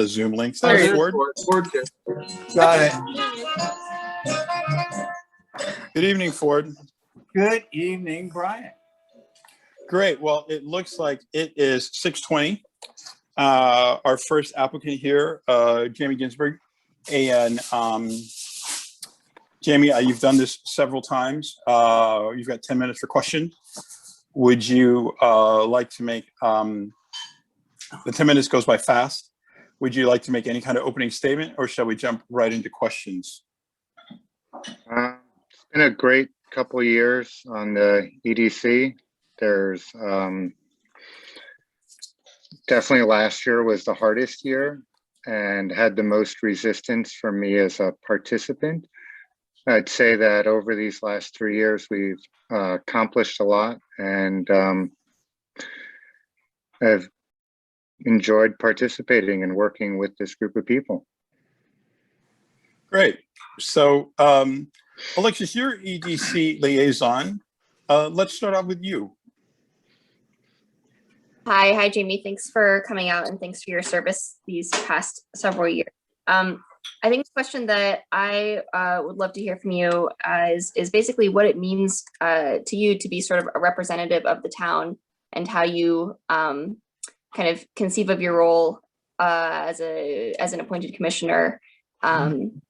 of Zoom links. There There's you Ford. Ford did. Got it. Good evening, Ford. Good evening, Brian. Great. Well, it looks like it is 6:20. Our first applicant here, Jamie Ginsberg. And Jamie, you've done this several times. You've got 10 minutes for questions. Would you like to make, the 10 minutes goes by fast. Would you like to make any kind of opening statement, or shall we jump right into questions? It's been a great couple of years on the EDC. There's definitely last year was the hardest year and had the most resistance from me as a participant. I'd say that over these last 3 years, we've accomplished a lot, and I've enjoyed participating and working with this group of people. Great. So, Alexis, you're EDC liaison. Let's start off with you. Hi, Jamie. Thanks for coming out and thanks for your service these past several years. I think the question that I would love to hear from you is basically what it means to you to be sort of a representative of the town, and how you kind of conceive of your role as an appointed commissioner in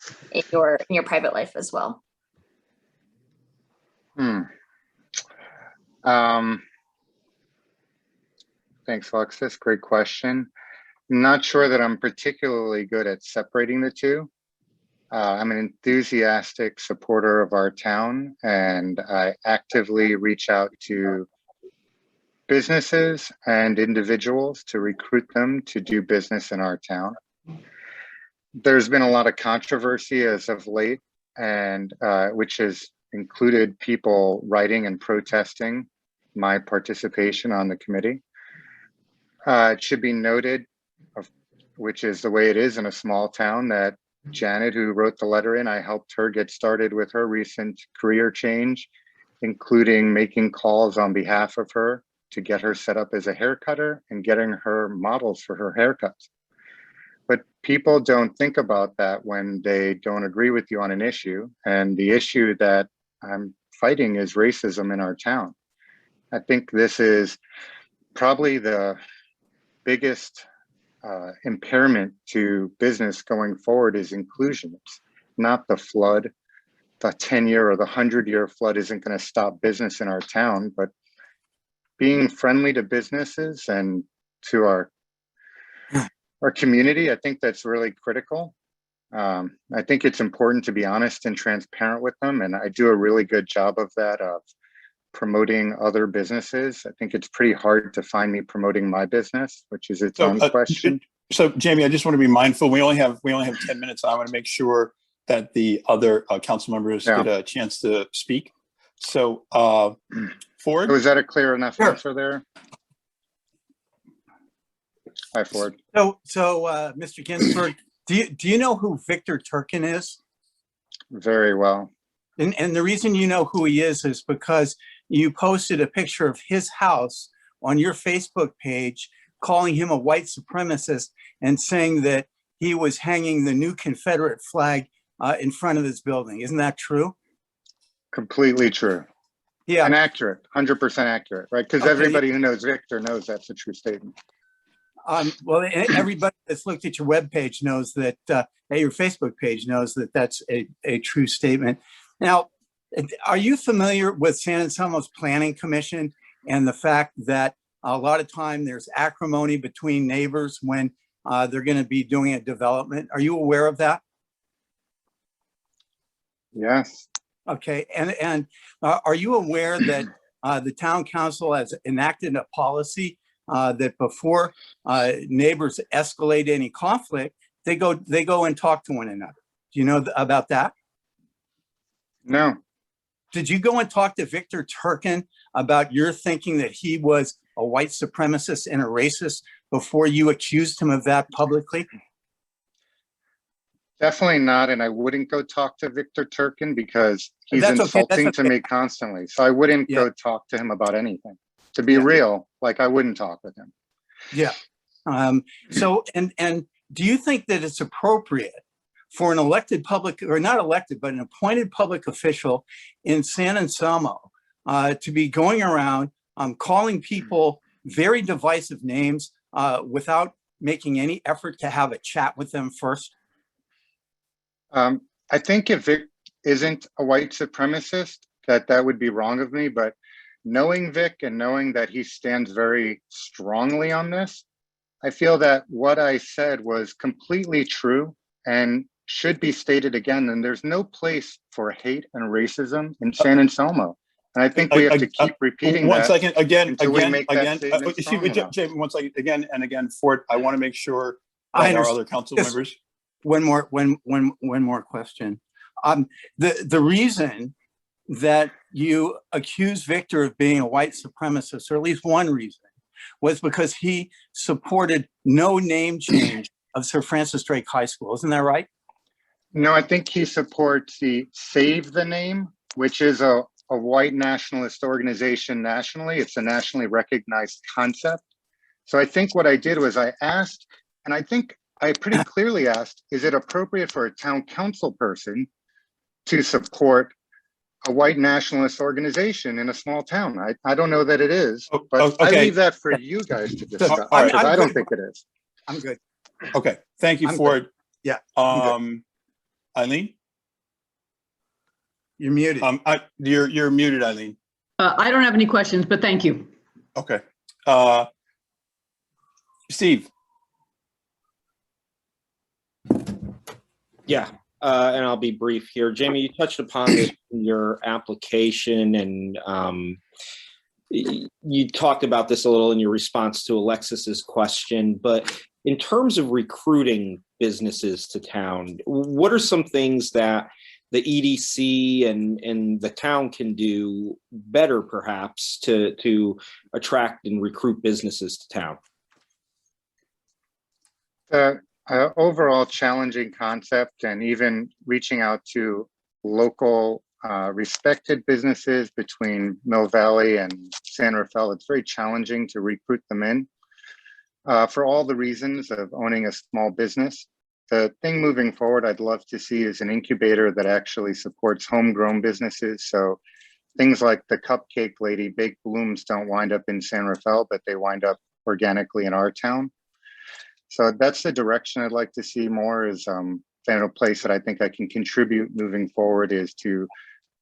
your private life as well. Thanks, Alexis. Great question. I'm not sure that I'm particularly good at separating the two. I'm an enthusiastic supporter of our town, and I actively reach out to businesses and individuals to recruit them to do business in our town. There's been a lot of controversy as of late, and which has included people writing and protesting my participation on the committee. It should be noted, which is the way it is in a small town, that Janet, who wrote the letter in, I helped her get started with her recent career change, including making calls on behalf of her to get her set up as a hair cutter and getting her models for her haircuts. But people don't think about that when they don't agree with you on an issue. And the issue that I'm fighting is racism in our town. I think this is probably the biggest impairment to business going forward is inclusion. It's not the flood. The 10-year or the 100-year flood isn't going to stop business in our town, but being friendly to businesses and to our community, I think that's really critical. I think it's important to be honest and transparent with them, and I do a really good job of that, of promoting other businesses. I think it's pretty hard to find me promoting my business, which is its own question. So Jamie, I just want to be mindful. We only have 10 minutes. I want to make sure that the other council members get a chance to speak. So Ford. Was that a clear enough answer there? Hi, Ford. So Mr. Ginsberg, do you know who Victor Turkin is? Very well. And the reason you know who he is because you posted a picture of his house on your Facebook page, calling him a white supremacist and saying that he was hanging the new Confederate flag in front of his building. Isn't that true? Completely true. Yeah. And accurate, 100% accurate, right? Because everybody who knows Victor knows that's a true statement. Well, everybody that's looked at your webpage knows that, your Facebook page knows that that's a true statement. Now, are you familiar with San Anselmo's Planning Commission and the fact that a lot of time there's acrimony between neighbors when they're going to be doing a development? Are you aware of that? Yes. Okay. And are you aware that the town council has enacted a policy that before neighbors escalate any conflict, they go and talk to one another? Do you know about that? No. Did you go and talk to Victor Turkin about your thinking that he was a white supremacist and a racist before you accused him of that publicly? Definitely not. And I wouldn't go talk to Victor Turkin because he's insulting to me constantly. So I wouldn't go talk to him about anything. To be real, like I wouldn't talk with him. Yeah. So, and do you think that it's appropriate for an elected public, or not elected, but an appointed public official in San Anselmo to be going around calling people very divisive names without making any effort to have a chat with them first? I think if Vic isn't a white supremacist, that would be wrong of me, but knowing Vic and knowing that he stands very strongly on this, I feel that what I said was completely true and should be stated again. And there's no place for hate and racism in San Anselmo. And I think we have to keep repeating one that. second, again, until we again, make that again. statement strong enough. Jamie, one second, again and again. Ford, I want to make sure I that our understand. other council Yes. members. One more question. The reason that you accuse Victor of being a white supremacist, or at least one reason, was because he supported no name change of Sir Francis Drake High School. Isn't that right? No, I think he supports the Save the Name, which is a white nationalist organization nationally. It's a nationally recognized concept. So I think what I did was I asked, and I think I pretty clearly asked, is it appropriate for a town council person to support a white nationalist organization in a small town? I don't know that it is, but Okay. I leave that for you guys to discuss, all right. because I don't think it is. I'm good. Okay, thank you, I'm Ford. Yeah, I'm Eileen, You're muted. you're muted, Eileen. I don't have any questions, but thank you. Okay, Steve. Yeah, and I'll be brief here. Jamie, you touched upon this in your application, and you talked about this a little in your response to Alexis's question, but in terms of recruiting businesses to town, what are some things that the EDC and the town can do better, perhaps, to attract and recruit businesses to town? The overall challenging concept, and even reaching out to local respected businesses between Mill Valley and San Rafael, it's very challenging to recruit them in for all the reasons of owning a small business. The thing moving forward I'd love to see is an incubator that actually supports homegrown businesses. So things like the Cupcake Lady Baked Blooms don't wind up in San Rafael, but they wind up organically in our town. So that's the direction I'd like to see more, is a place that I think I can contribute moving forward, is to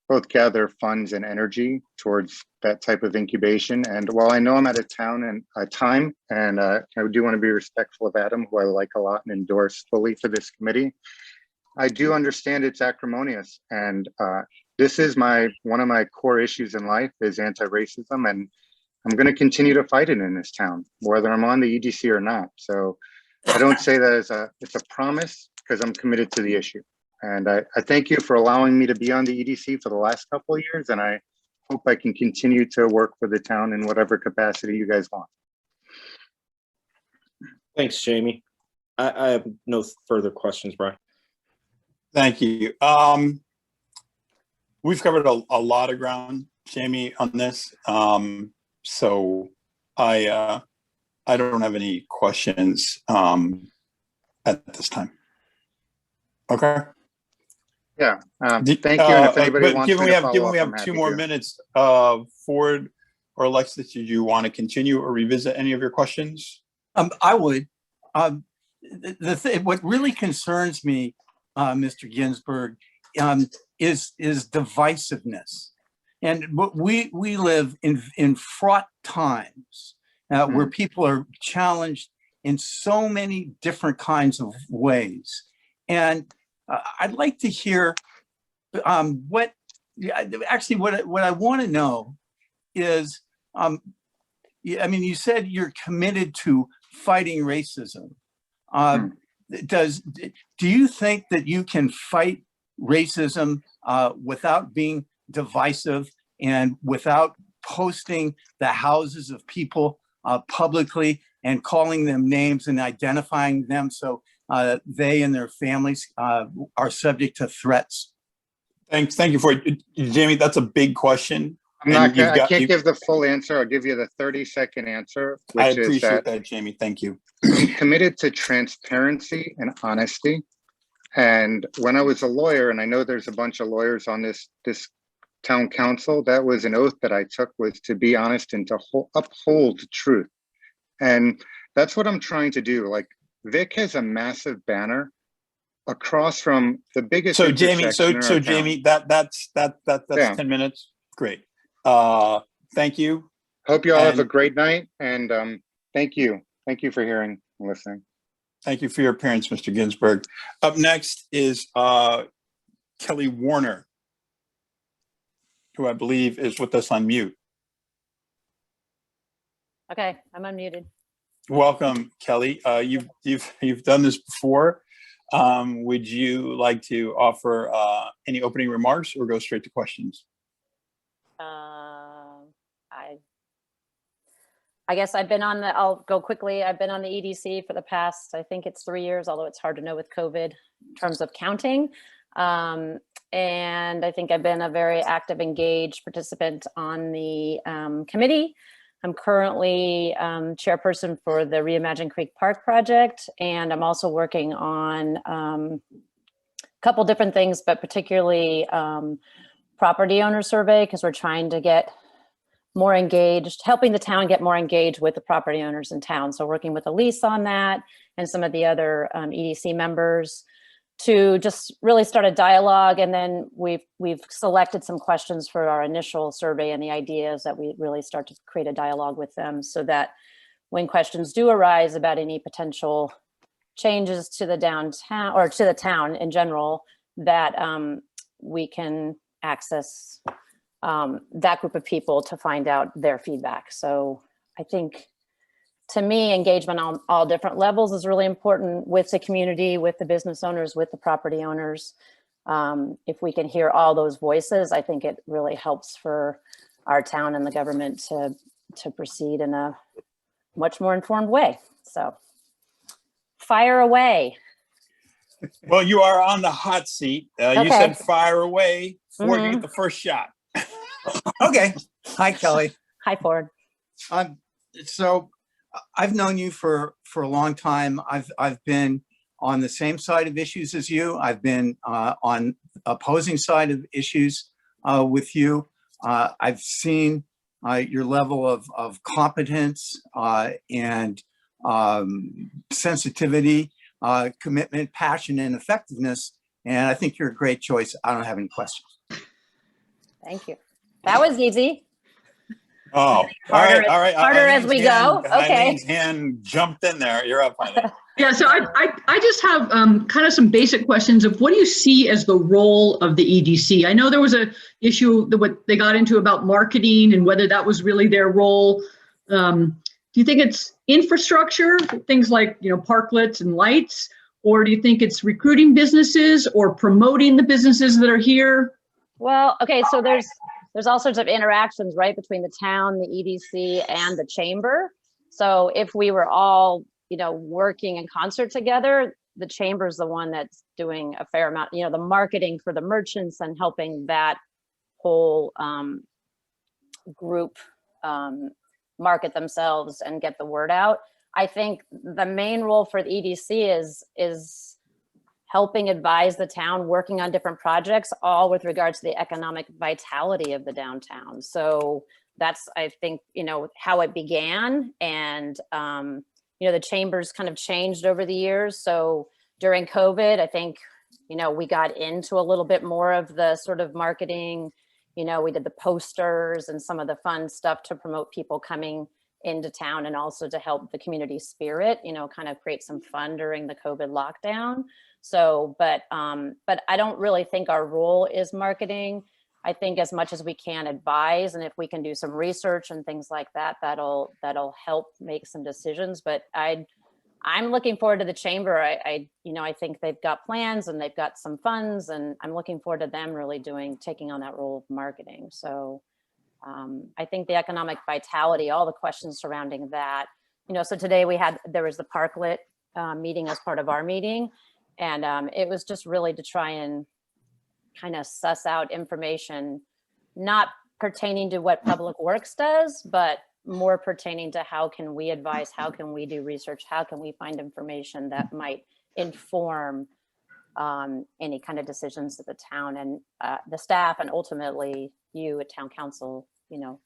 both gather funds and energy towards that type of incubation. And while I know I'm out of town and time, and I do want to be respectful of Adam, who I like a lot and endorse fully for this committee, I do understand it's acrimonious. And this is one of my core issues in life is anti-racism, and I'm going to continue to fight it in this town, whether I'm on the EDC or not. So I don't say that as it's a promise, because I'm committed to the issue. And I thank you for allowing me to be on the EDC for the last couple of years. And I hope I can continue to work for the town in whatever capacity you guys want. Thanks, Jamie. I have no further questions, Brian. Thank you. We've covered a lot of ground, Jamie, on this. So I don't have any questions at this time. Okay. Yeah. Thank you. And if anybody wants given me we to have given follow we up, have I'm 2 happy more to. minutes, Ford or Alexis, did you want to continue or revisit any of your questions? I would. What really concerns me, Mr. Ginsburg, is divisiveness. And we live in fraught times where people are challenged in so many different kinds of ways. And I'd like to hear what I want to know is, I mean, you said you're committed to fighting racism. Do you think that you can fight racism without being divisive and without posting the houses of people publicly and calling them names and identifying them so they and their families are subject to threats? Thank you for it. Jamie, that's a big question. I'm And not gonna, you've I got- can't you- give the full answer. I'll give you the 30-second answer, I which is appreciate that that, Jamie. Thank you. I'm committed to transparency and honesty. And when I was a lawyer, and I know there's a bunch of lawyers on this town council, that was an oath that I took, was to be honest and to uphold truth. And that's what I'm trying to do. Like, Vic has a massive banner across from the biggest. So Jamie, intersection in our town. Jamie, that's Yeah. 10 minutes. Great. Thank you. Hope you all have a and- great night, and thank you. Thank you for hearing and listening. Thank you for your appearance, Mr. Ginsburg. Up next is Kelly Warner, who I believe is with us on mute. Okay, I'm unmuted. Welcome, Kelly. You've done this before. Would you like to offer any opening remarks or go straight to questions? I guess I've been on the, I'll go quickly. I've been on the EDC for the past, I think it's 3 years, although it's hard to know with COVID in terms of counting. And I think I've been a very active, engaged participant on the committee. I'm currently chairperson for the Reimagine Creek Park project, and I'm also working on a couple different things, but particularly property owner survey, because we're trying to get more engaged, helping the town get more engaged with the property owners in town. So working with Elise on that and some of the other EDC members to just really start a dialogue. And then we've selected some questions for our initial survey, and the idea is that we really start to create a dialogue with them so that when questions do arise about any potential changes to the downtown or to the town in general, that we can access that group of people to find out their feedback. So I think, to me, engagement on all different levels is really important with the community, with the business owners, with the property owners. If we can hear all those voices, I think it really helps for our town and the government to proceed in a much more informed way. So fire away. Well, you are on the hot seat. You Okay. said fire away before you Mhm. get the first shot. Okay. Hi, Kelly. Hi, Ford. So I've known you for a long time. I've been on the same side of issues as you. I've been on opposing side of issues with you. I've seen your level of competence and sensitivity, commitment, passion, and effectiveness. And I think you're a great choice. I don't have any questions. Thank you. That was easy. Oh, all Harder- right, all right. harder as we go. Okay. Eileen's hand jumped in there. You're up, Eileen. Yeah, so I just have kind of some basic questions of what do you see as the role of the EDC? I know there was a issue that what they got into about marketing and whether that was really their role. Do you think it's infrastructure, things like, you know, parklets and lights, or do you think it's recruiting businesses or promoting the businesses that are here? Well, okay, so there's all sorts of interactions, right, between the town, the EDC, and the chamber. So if we were all, you know, working in concert together, the chamber's the one that's doing a fair amount, you know, the marketing for the merchants and helping that whole group market themselves and get the word out. I think the main role for the EDC is helping advise the town, working on different projects, all with regards to the economic vitality of the downtown. So that's, I think, you know, how it began. And, you know, the chambers kind of changed over the years. So during COVID, I think, you know, we got into a little bit more of the sort of marketing. You know, we did the posters and some of the fun stuff to promote people coming into town and also to help the community spirit, you know, kind of create some fun during the COVID lockdown. So, but I don't really think our role is marketing. I think as much as we can advise, and if we can do some research and things like that, that'll help make some decisions. But I'm looking forward to the chamber. I think they've got plans and they've got some funds, and I'm looking forward to them really taking on that role of marketing. So I think the economic vitality, all the questions surrounding that, you know, so today there was the parklet meeting as part of our meeting. And it was just really to try and kind of suss out information, not pertaining to what Public Works does, but more pertaining to how can we advise, how can we do research, how can we find information that might inform any kind of decisions that the town and the staff, and ultimately you at town council, you know,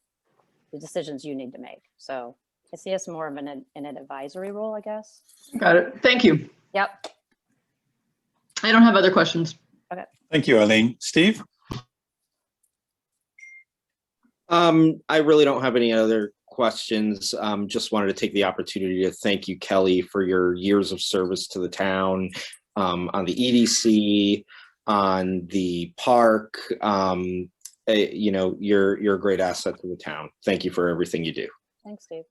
the decisions you need to make. So I see us more of in an advisory role, I guess. Got it. Thank you. Yep. I don't have other questions. Thank you, Eileen. Steve? I really don't have any other questions. Just wanted to take the opportunity to thank you, Kelly, for your years of service to the town, on the EDC, on the park. You know, you're a great asset to the town. Thank you for everything you do. Thanks, Steve.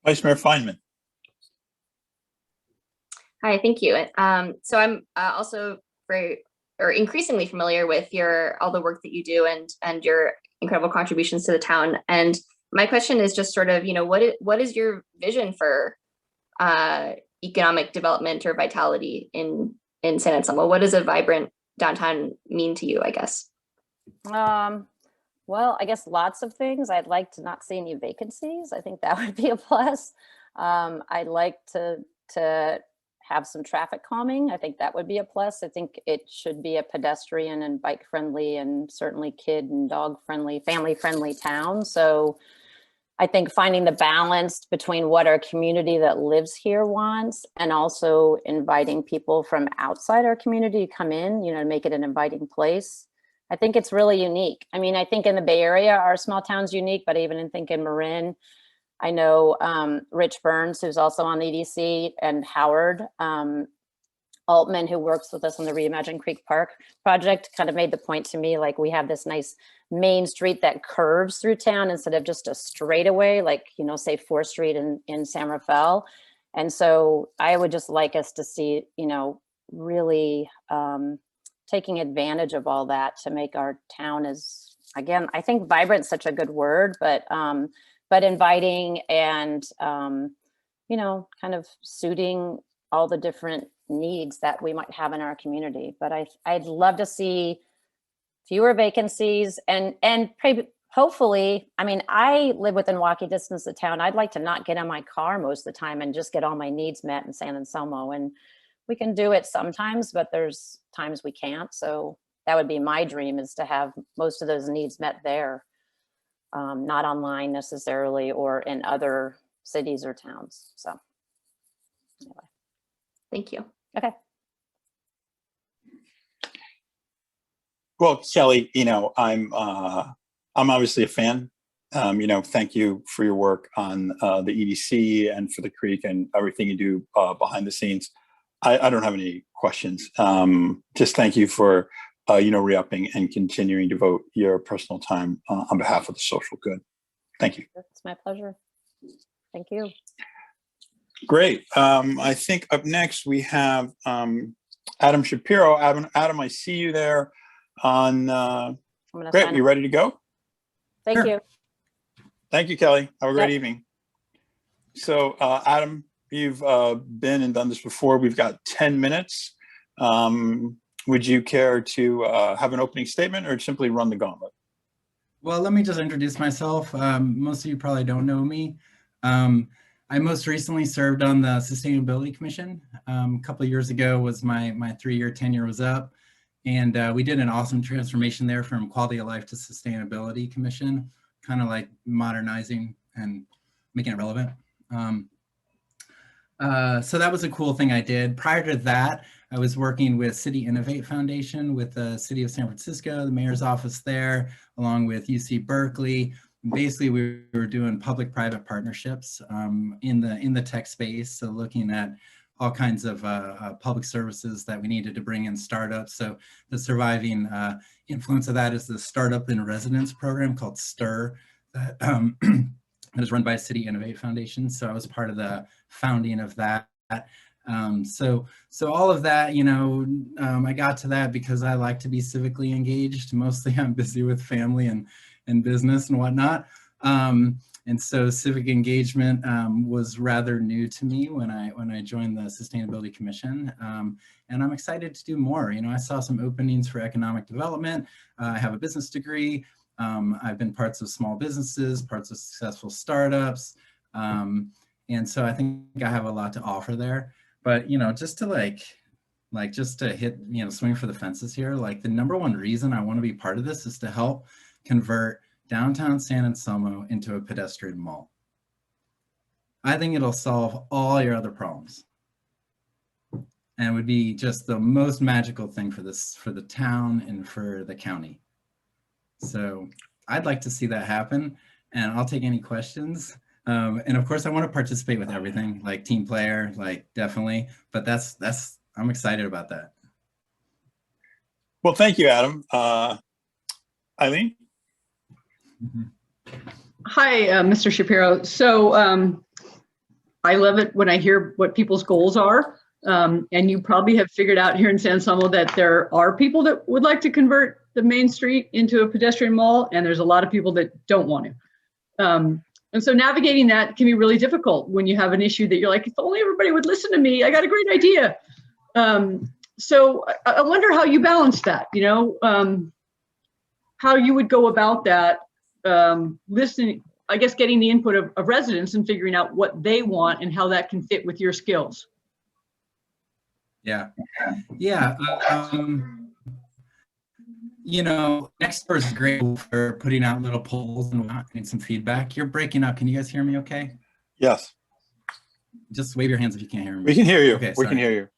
Vice Mayor Feynman? Hi, thank you. So I'm also increasingly familiar with all the work that you do and your incredible contributions to the town. And my question is just sort of, you know, what is your vision for economic development or vitality in San Anselmo? What does a vibrant downtown mean to you, I guess? Well, I guess lots of things. I'd like to not see any vacancies. I think that would be a plus. I'd like to have some traffic calming. I think that would be a plus. I think it should be a pedestrian and bike friendly and certainly kid and dog friendly, family friendly town. So I think finding the balance between what our community that lives here wants and also inviting people from outside our community to come in, you know, to make it an inviting place. I think it's really unique. I mean, I think in the Bay Area, our small town's unique, but even in Marin, I know Rich Burns, who's also on the EDC, and Howard Altman, who works with us on the Reimagine Creek Park project, kind of made the point to me, like, we have this nice main street that curves through town instead of just a straightaway, like, you know, say 4th Street in San Rafael. And so I would just like us to see, you know, really taking advantage of all that to make our town as, again, I think vibrant is such a good word, but inviting and, you know, kind of suiting all the different needs that we might have in our community. But I'd love to see fewer vacancies and hopefully, I mean, I live within walking distance of town. I'd like to not get in my car most of the time and just get all my needs met in San Anselmo. And we can do it sometimes, but there's times we can't. So that would be my dream, is to have most of those needs met there. Not online necessarily or in other cities or towns. So anyway. Thank you. Okay. Well, Kelly, you know, I'm obviously a fan. You know, thank you for your work on the EDC and for the Creek and everything you do behind the scenes. I don't have any questions. Just thank you for you know, re-upping and continuing to devote your personal time on behalf of the social good. Thank you. It's my pleasure. Thank you. Great. I think up next we have Adam Shapiro. Adam, I see you there on, great, you ready to go? Thank Sure. you. Thank you, Kelly. Have a great Yep. evening. So Adam, you've been and done this before. We've got 10 minutes. Would you care to have an opening statement or simply run the gauntlet? Well, let me just introduce myself. Most of you probably don't know me. I most recently served on the Sustainability Commission. A couple of years ago was my 3-year tenure was up, and we did an awesome transformation there from quality of life to Sustainability Commission, kind of like modernizing and making it relevant. So that was a cool thing I did. Prior to that, I was working with City Innovate Foundation with the City of San Francisco, the mayor's office there, along with UC Berkeley. Basically, we were doing public-private partnerships in the tech space, so looking at all kinds of public services that we needed to bring in startups. So the surviving influence of that is the Startup in Residence program called STIR that is run by City Innovate Foundation. So I was part of the founding of that. So all of that, you know, I got to that because I like to be civically engaged. Mostly I'm busy with family and business and whatnot. And so civic engagement was rather new to me when I joined the Sustainability Commission. And I'm excited to do more. You know, I saw some openings for economic development. I have a business degree. I've been parts of small businesses, parts of successful startups. And so I think I have a lot to offer there. But, you know, just to just to hit, you know, swing for the fences here, like the number one reason I want to be part of this is to help convert downtown San Anselmo into a pedestrian mall. I think it'll solve all your other problems. And would be just the most magical thing for this, for the town and for the county. So I'd like to see that happen, and I'll take any questions. And of course I want to participate with everything, like team player, like definitely, but I'm excited about that. Well, thank you, Adam. Eileen? Hi, Mr. Shapiro. So I love it when I hear what people's goals are. And you probably have figured out here in San Anselmo that there are people that would like to convert the main street into a pedestrian mall, and there's a lot of people that don't want to. And so navigating that can be really difficult when you have an issue that you're like, if only everybody would listen to me, I got a great idea. So I wonder how you balance that, you know, how you would go about that, listening, I guess, getting the input of residents and figuring out what they want and how that can fit with your skills. Yeah. You know, Nextdoor is great for putting out little polls and getting some feedback. You're breaking up. Can you guys hear me okay? Yes. Just wave your hands if you can't hear me. We can hear you. Okay, we can hear you.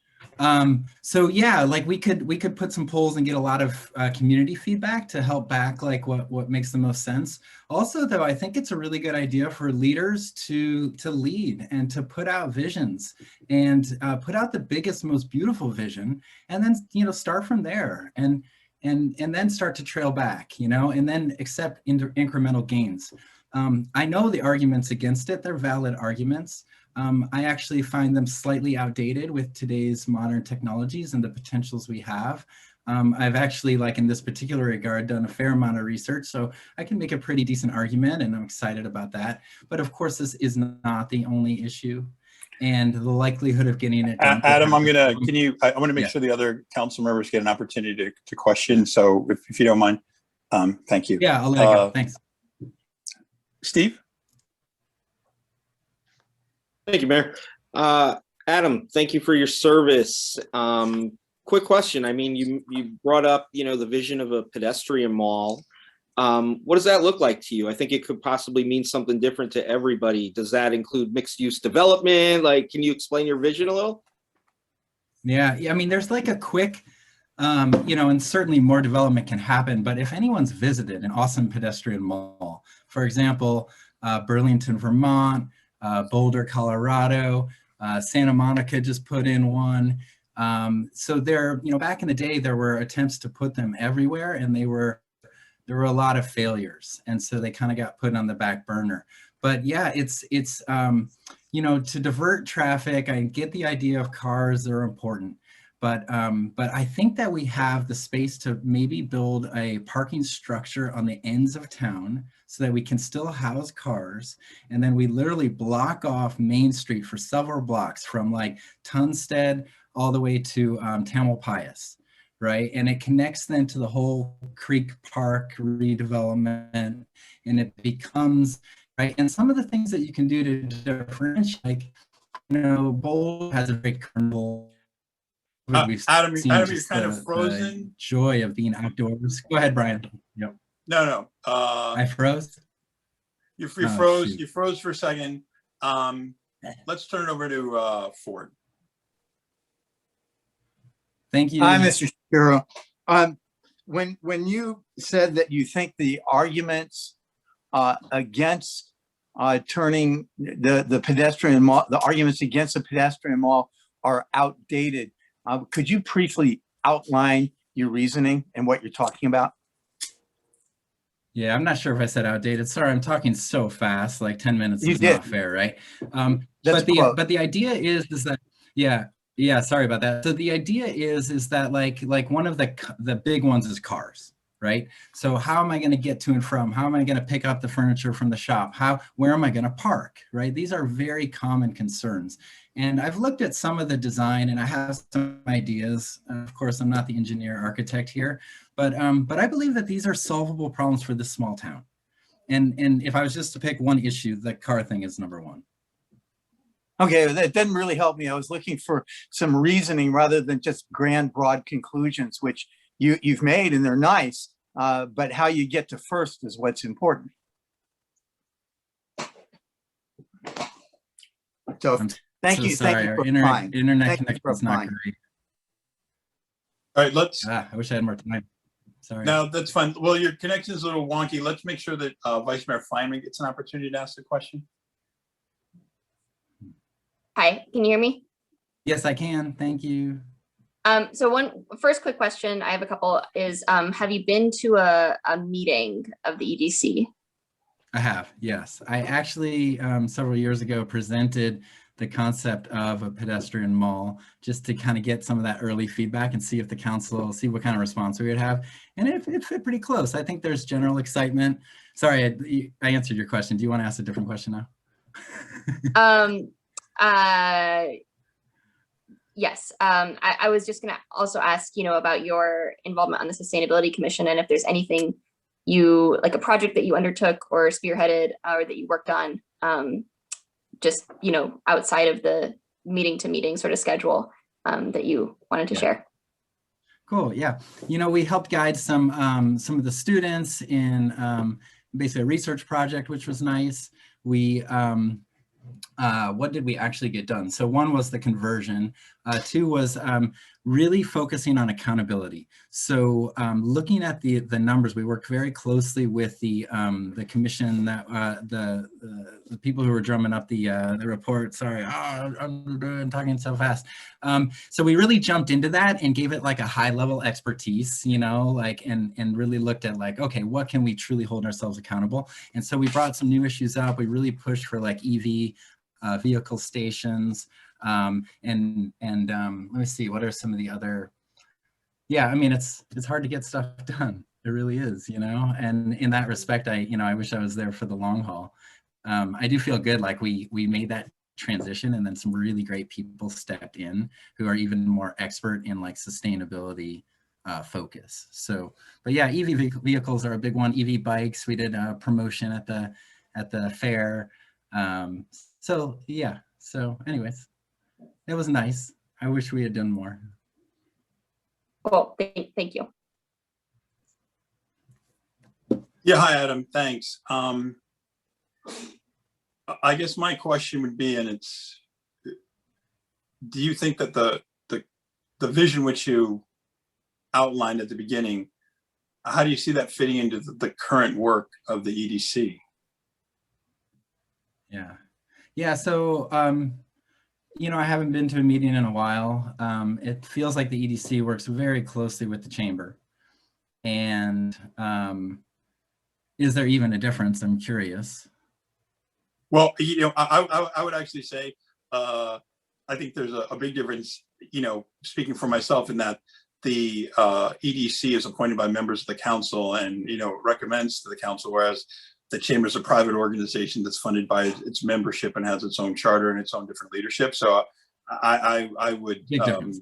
So yeah, like we could put some polls and get a lot of community feedback to help back like what makes the most sense. Also, though, I think it's a really good idea for leaders to lead and to put out visions and put out the biggest, most beautiful vision, and then, you know, start from there and then start to trail back, you know, and then accept incremental gains. I know the arguments against it, they're valid arguments. I actually find them slightly outdated with today's modern technologies and the potentials we have. I've actually, like in this particular regard, done a fair amount of research, so I can make a pretty decent argument, and I'm excited about that. But of course, this is not the only issue, and the likelihood of getting it done. Adam, I want to make sure the other council members get an opportunity to question. So if you don't mind, thank you. Yeah, I'll let it go. Thanks. Steve? Thank you, Mayor. Adam, thank you for your service. Quick question. I mean, you brought up, you know, the vision of a pedestrian mall. What does that look like to you? I think it could possibly mean something different to everybody. Does that include mixed use development? Like, can you explain your vision a little? Yeah, I mean, there's like a quick, you know, and certainly more development can happen, but if anyone's visited an awesome pedestrian mall, for example, Burlington, Vermont, Boulder, Colorado, Santa Monica just put in one. So there, you know, back in the day, there were attempts to put them everywhere, and there were a lot of failures. And so they kind of got put on the back burner. But yeah, it's you know, to divert traffic, I get the idea of cars, they're important. But I think that we have the space to maybe build a parking structure on the ends of town so that we can still house cars. And then we literally block off Main Street for several blocks from like Tunstead all the way to Tamalpais, right? And it connects then to the whole Creek Park redevelopment, and it becomes, right? And some of the things that you can do to differentiate, like, you know, Boulder has a great carnival. Adam, you're kind of frozen. Joy of being outdoors. Go ahead, Brian. Yep. No. I froze. You froze. Shoot. You froze for a second. Let's turn it over to Ford. Thank you. Hi, Mr. Shapiro. When you said that you think the arguments against turning the pedestrian mall, the arguments against the pedestrian mall are outdated, could you briefly outline your reasoning and what you're talking about? Yeah, I'm not sure if I said outdated. Sorry, I'm talking so fast, like 10 minutes is not fair, right? But the idea is that, yeah, sorry about that. So the idea is that like one of the big ones is cars, right? So how am I going to get to and from? How am I going to pick up the furniture from the shop? Where am I going to park, right? These are very common concerns. And I've looked at some of the design and I have some ideas. Of course, I'm not the engineer architect here, but I believe that these are solvable problems for this small town. And if I was just to pick one issue, the car thing is number one. Okay, that didn't really help me. I was looking for some reasoning rather than just grand, broad conclusions, which you've made, and they're nice, but how you get to first is what's important. So thank you. Sorry, Thank you our for internet applying. connection is not applying. great. All right, let's, I wish I had more time. Sorry. no, that's fine. Well, your connection is a little wonky. Let's make sure that Vice Mayor Feynman gets an opportunity to ask a question. Hi, can you hear me? Yes, I can. Thank you. So first quick question, I have a couple, is have you been to a meeting of the EDC? I have, yes. I actually, several years ago, presented the concept of a pedestrian mall just to kind of get some of that early feedback and see if the council, see what kind of response we would have. And it fit pretty close. I think there's general excitement. Sorry, I answered your question. Do you want to ask a different question now? Yes, I was just gonna also ask, about your involvement on the Sustainability Commission, and if there's anything like a project that you undertook or spearheaded or that you worked on, just, outside of the meeting to meeting sort of schedule, that you wanted to share. Cool, yeah. We helped guide some of the students in basically a research project, which was nice. We, what did we actually get done? So one was the conversion. Two was really focusing on accountability. So looking at the numbers, we worked very closely with the commission, that the people who were drumming up the report. Sorry, I'm talking so fast. So we really jumped into that and gave it like a high level expertise, and really looked at like, okay, what can we truly hold ourselves accountable? And so we brought some new issues up. We really pushed for like EV vehicle stations, and let me see, what are some of the other, yeah, I mean, it's hard to get stuff done. It really is, and in that respect, I wish I was there for the long haul. I do feel good, like we made that transition and then some really great people stepped in who are even more expert in like sustainability focus. So, but yeah, EV vehicles are a big one. EV bikes, we did a promotion at the fair. So yeah, so anyways, it was nice. I wish we had done more. Cool, thank you. Yeah, hi, Adam, thanks. I guess my question would be, and it's, do you think that the vision which you outlined at the beginning, how do you see that fitting into the current work of the EDC? Yeah, so, I haven't been to a meeting in a while. It feels like the EDC works very closely with the chamber. And is there even a difference? I'm curious. Well, I would actually say, I think there's a big difference, speaking for myself, in that the EDC is appointed by members of the council and, recommends to the council, whereas the chamber is a private organization that's funded by its membership and has its own charter and its own different leadership. So I would, big difference.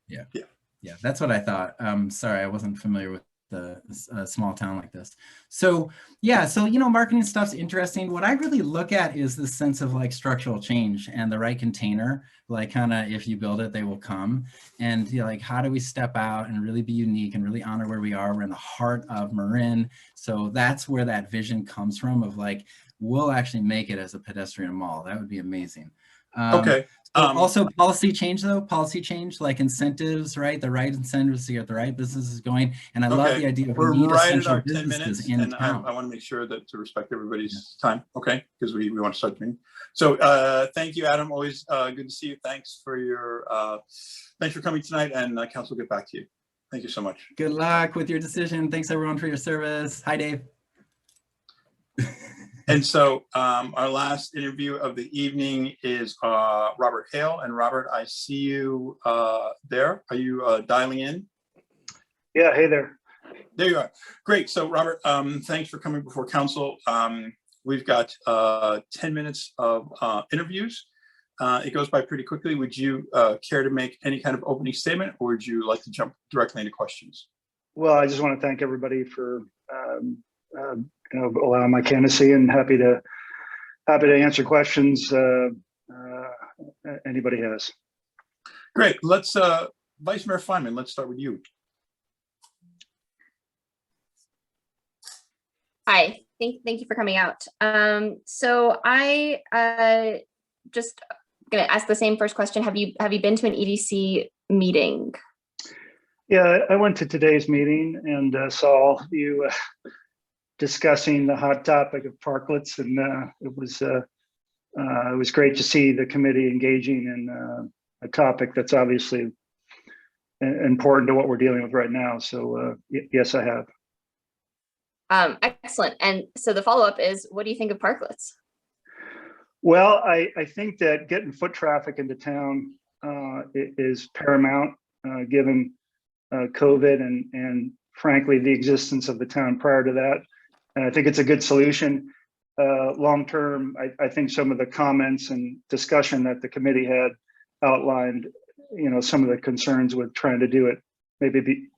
Yeah, that's what I thought. Sorry, I wasn't familiar with a small town like this. So yeah, so marketing stuff's interesting. What I really look at is the sense of like structural change and the right container, like kind of if you build it, they will come. And like, how do we step out and really be unique and really honor where we are? We're in the heart of Marin. So that's where that vision comes from, of like, we'll actually make it as a pedestrian mall. That would be amazing. Okay. Also policy change, like incentives, right? The right incentives to get the right businesses going. And I love the idea of we're we need right at essential our 10 businesses minutes, in and town. I want to make sure that to respect everybody's time, okay? Because we want to start the meeting. So thank you, Adam. Always good to see you. Thanks for coming tonight, and council will get back to you. Thank you so much. Good luck with your decision. Thanks everyone for your service. Hi, Dave. And so our last interview of the evening is Robert Hale. And Robert, I see you there. Are you dialing in? Yeah, hey there. There you are. Great. So Robert, thanks for coming before council. We've got 10 minutes of interviews. It goes by pretty quickly. Would you care to make any kind of opening statement, or would you like to jump directly into questions? Well, I just want to thank everybody for allowing my candidacy, and happy to answer questions anybody has. Great. Let's Vice Mayor Feynman, let's start with you. Hi, thank you for coming out. So I just gonna ask the same first question. Have you been to an EDC meeting? Yeah, I went to today's meeting and saw you discussing the hot topic of parklets, and it was great to see the committee engaging in a topic that's obviously important to what we're dealing with right now. So yes, I have. Excellent. And so the follow-up is, what do you think of parklets? Well, I think that getting foot traffic into town is paramount, given COVID and frankly, the existence of the town prior to that. And I think it's a good solution. Long-term, I think some of the comments and discussion that the committee had outlined, some of the concerns with trying to do it maybe be,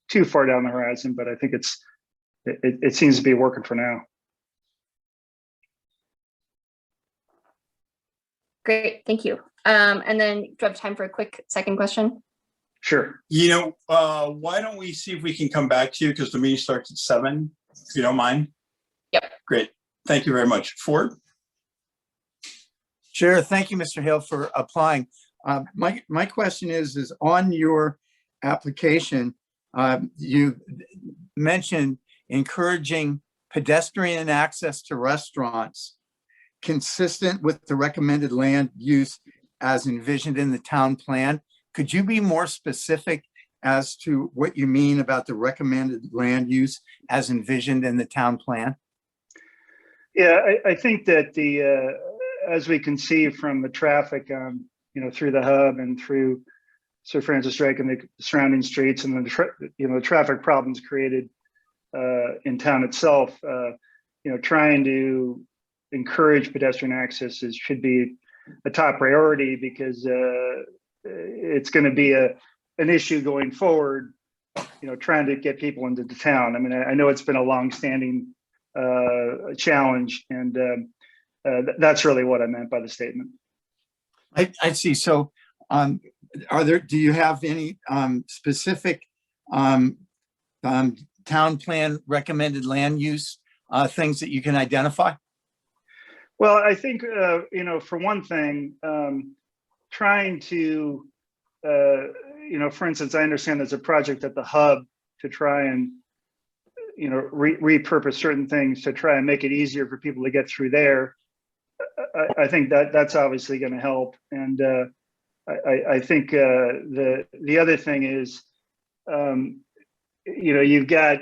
too far down the horizon, but I think it seems to be working for now. Great, thank you. And then do you have time for a quick second question? Sure. Why don't we see if we can come back to you, because the meeting starts at 7, if you don't mind? Yep. Great. Thank you very much. Ford? Sure. Thank you, Mr. Hale, for applying. My question is on your application, you mentioned encouraging pedestrian access to restaurants consistent with the recommended land use as envisioned in the town plan. Could you be more specific as to what you mean about the recommended land use as envisioned in the town plan? Yeah, I think that as we can see from the traffic, through the hub and through Sir Francis Drake and the surrounding streets, and the traffic problems created in town itself, trying to encourage pedestrian access should be a top priority, because it's going to be an issue going forward, trying to get people into the town. I mean, I know it's been a long-standing challenge, and that's really what I meant by the statement. I see. So do you have any specific town plan recommended land use things that you can identify? Well, I think, for one thing, trying to, for instance, I understand there's a project at the hub to try and, repurpose certain things to try and make it easier for people to get through there. I think that's obviously going to help. And I think the other thing is, you've got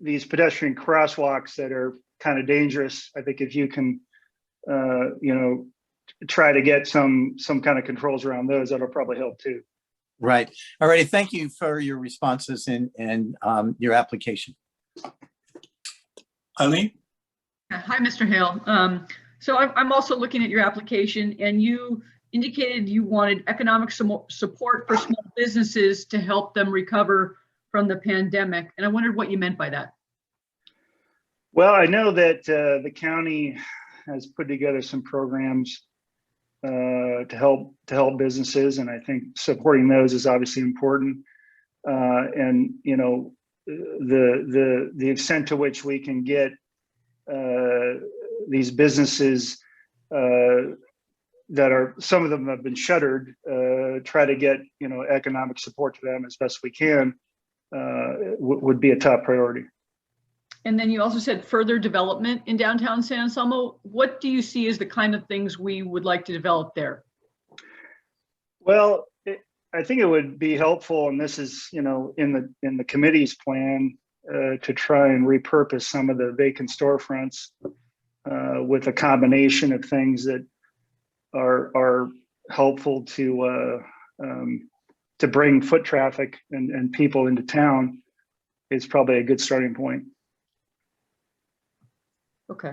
these pedestrian crosswalks that are kind of dangerous. I think if you can, try to get some kind of controls around those, that'll probably help too. Right. All right. Thank you for your responses and your application. Eileen? Hi, Mr. Hale. So I'm also looking at your application, and you indicated you wanted economic support for small businesses to help them recover from the pandemic. And I wondered what you meant by that. Well, I know that the county has put together some programs to help businesses, and I think supporting those is obviously important. And the extent to which we can get these businesses that are, some of them have been shuttered, try to get economic support to them as best we can would be a top priority. And then you also said further development in downtown San Anselmo. What do you see as the kind of things we would like to develop there? Well, I think it would be helpful, and this is, in the committee's plan, to try and repurpose some of the vacant storefronts with a combination of things that are helpful to bring foot traffic and people into town. Is probably a good starting point. Okay.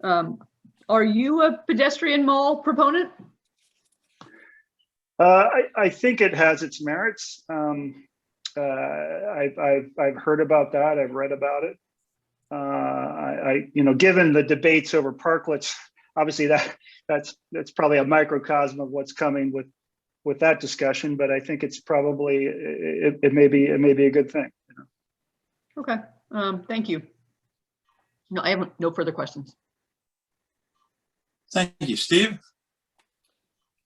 Are you a pedestrian mall proponent? I think it has its merits. I've heard about that. I've read about it. Given the debates over parklets, obviously that's probably a microcosm of what's coming with that discussion. But I think it's probably it may be a good thing. Okay, thank you. No, I have no further questions. Thank you, Steve.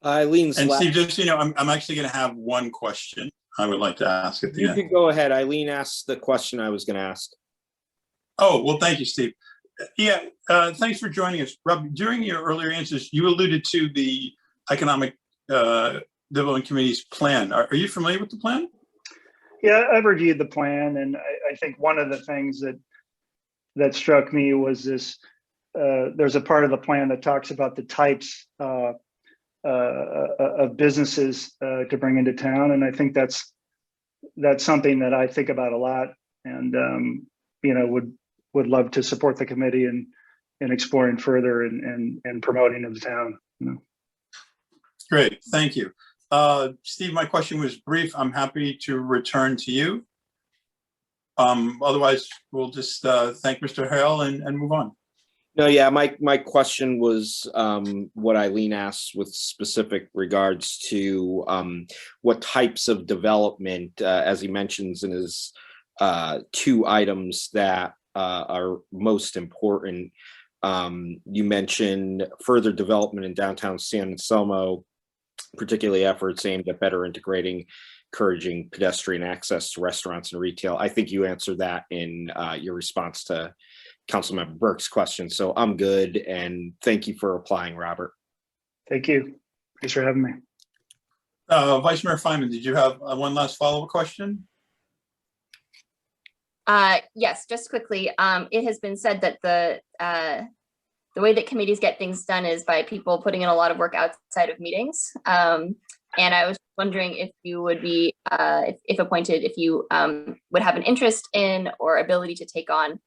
Eileen's And last. Steve, just, I'm actually going to have one question I would like to ask at the You end. could go ahead. Eileen asked the question I was going to ask. Oh, well, thank you, Steve. Yeah, thanks for joining us. Rob, during your earlier answers, you alluded to the Economic Development Committee's plan. Are you familiar with the plan? Yeah, I've reviewed the plan, and I think one of the things that struck me was this. There's a part of the plan that talks about the types of businesses to bring into town, and I think that's something that I think about a lot, and would love to support the committee in exploring further and promoting of the town. Great, thank you. Steve, my question was brief. I'm happy to return to you. Otherwise, we'll just thank Mr. Hale and move on. No, yeah, my question was what Eileen asked with specific regards to what types of development, as he mentions in his 2 items that are most important. You mentioned further development in downtown San Anselmo, particularly efforts aimed at better integrating, encouraging pedestrian access to restaurants and retail. I think you answered that in your response to Councilmember Burke's question. So I'm good. And thank you for applying, Robert. Thank you. Thanks for having me. Vice Mayor Feynman, did you have one last follow-up question? Yes, just quickly. It has been said that the way that committees get things done is by people putting in a lot of work outside of meetings. And I was wondering if you would be, if appointed, if you would have an interest in or ability to take on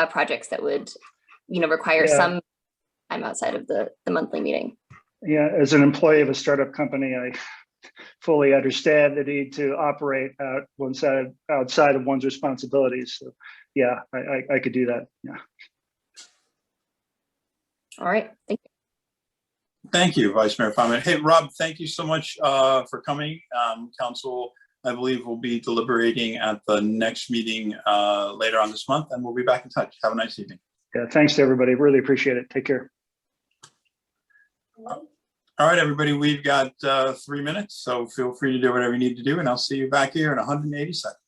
projects that would, require some time outside of the monthly meeting. Yeah, as an employee of a startup company, I fully understand the need to operate outside of one's responsibilities. So yeah, I could do that. Yeah. All right, thank you. Thank you, Vice Mayor Feynman. Hey, Rob, thank you so much for coming. Council, I believe, will be deliberating at the next meeting later on this month, and we'll be back in touch. Have a nice evening. Yeah, thanks to everybody. Really appreciate it. Take care. All right, everybody, we've got 3 minutes, so feel free to do whatever you need to do, and I'll see you back here in 180 seconds.